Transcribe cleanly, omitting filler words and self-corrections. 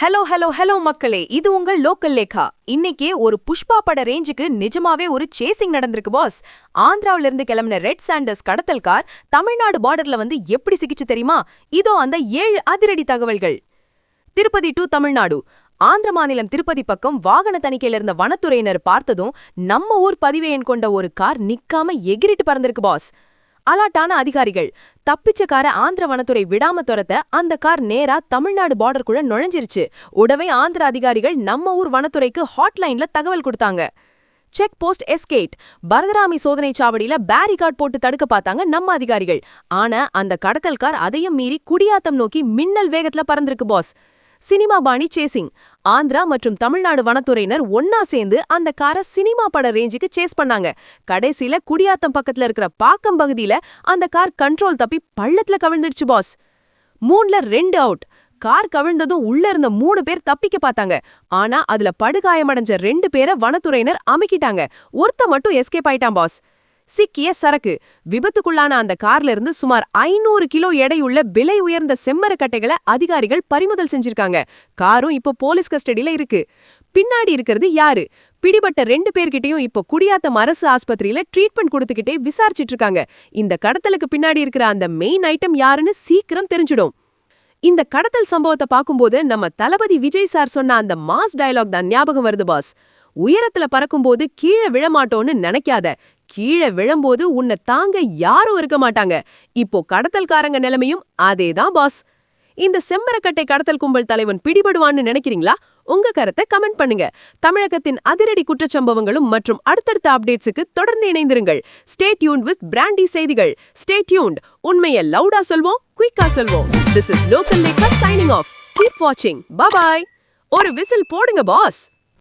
Hello hello hello மக்களே, இது உங்கள் லோக்கல் லேக்கா. இன்னைக்கே ஒரு புஷ்பா பட ரேஞ்சுக்கு நிஜமாவே ஒரு சேசிங் நடந்திருக்கு பாஸ். ஆந்திராவில இருந்து கிளம்பின ரெட் சாண்டர்ஸ் கடத்தல் கார் தமிழ்நாடு பார்டர்ல வந்து எப்படி சிக்கிச்சு தெரியுமா? இதோ அந்த 7 அதிரடி தகவல்கள். திருப்பதி டு தமிழ்நாடு. ஆந்திர மாநிலம் திருப்பதி பக்கம் வாகன தணிக்கையில இருந்த வனத்துறையினர் பார்த்ததும் நம்ம ஊர் பதிவு எண் கொண்ட ஒரு கார் நிக்காம எகிரிட்டு பறந்திருக்கு பாஸ். அலாட்டான அதிகாரிகள் தப்பிச்ச காரை ஆந்திர வனத்துறை விடாம துரத்த அந்த கார் நேரா தமிழ்நாடு பார்டருக்குள்ள நுழைஞ்சிருச்சு. உடனே ஆந்திர அதிகாரிகள் நம்ம ஊர் வனத்துறைக்கு ஹாட்லைன்ல தகவல் கொடுத்தாங்க. Check post எஸ்கேட். பரதராமி சோதனை சாவடியில பேரிகார்ட் போட்டு தடுக்க பார்த்தாங்க நம்ம அதிகாரிகள். ஆனா அந்த கடத்தல் கார் அதையும் மீறி குடியாத்தம் நோக்கி மின்னல் வேகத்துல பறந்திருக்கு பாஸ். சினிமா பாணி சேசிங். ஆந்திரா மற்றும் தமிழ்நாடு வனத்துறையினர் ஒன்னா சேர்ந்து அந்த காரை சினிமா பட ரேஞ்சுக்கு சேஸ் பண்ணாங்க. கடைசியில குடியாத்தம் பக்கத்துல இருக்கிற பாக்கம் பகுதியில அந்த கார் கண்ட்ரோல் தப்பி பள்ளத்துல கவிழ்ந்துடுச்சு பாஸ். 3ல 2 அவுட். கார் கவிழ்ந்ததும் உள்ள இருந்த 3 பேர் தப்பிக்க பார்த்தாங்க. ஆனா அதுல படுகாயமடைஞ்ச 2 பேரை வனத்துறையினர் அமுக்கிட்டாங்க. ஒருத்த மட்டும் எஸ்கேப் ஆயிட்டான் பாஸ். சிக்கிய சரக்கு. விபத்துக்குள்ளான அந்த கார்ல இருந்து சுமார் 500 கிலோ எடையுள்ள விலை உயர்ந்த செம்மரக்கட்டைகளை அதிகாரிகள் பறிமுதல் செஞ்சிருக்காங்க. காரும் இப்போ போலீஸ் கஸ்டடியில இருக்கு. பின்னாடி இருக்கிறது யாரு? பிடிபட்ட 2 பேர்கிட்டயும் இப்போ குடியாத்தம் அரசு ஆஸ்பத்திரியில ட்ரீட்மெண்ட் கொடுத்துக்கிட்டே விசாரிச்சிட்டு இருக்காங்க. இந்த கடத்தலுக்கு பின்னாடி இருக்கிற அந்த மெயின் ஐட்டம் யாருன்னு சீக்கிரம் தெரிஞ்சிடும். இந்த கடத்தல் சம்பவத்தை பார்க்கும்போது நம்ம தளபதி விஜய் சார் சொன்ன அந்த மாஸ் டயலாக் தான் ஞாபகம் வருது பாஸ். உயரத்துல பறக்கும்போது கீழே விழமாட்டோன்னு நினைக்காத, கீழே விழும்போது உன்னை தாங்க யாரும் இருக்க மாட்டாங்க. இப்போ கடத்தல்காரங்க நிலைமையும் அதேதான் பாஸ். இந்த செம்மரக்கட்டை கடத்தல் கும்பல் தலைவன் பிடிபடுவான்னு நினைக்கிறீங்களா? உங்க கருத்தை கமெண்ட் பண்ணுங்க. தமிழகத்தின் அதிரடி குற்றச்சம்பவங்களும் மற்றும் அடுத்தடுத்த அப்டேட்ஸுக்கு தொடர்ந்து இணைந்திருங்கள். ஸ்டே டியூன்ட் வித் பிராண்டி செய்திகள். Stay tuned. உண்மையை லவுடா சொல்வோம், குயிக்கா சொல்வோம். This is Local Lekha signing off. Keep watching. Bye bye. ஒரு விசில் போடுங்க பாஸ்.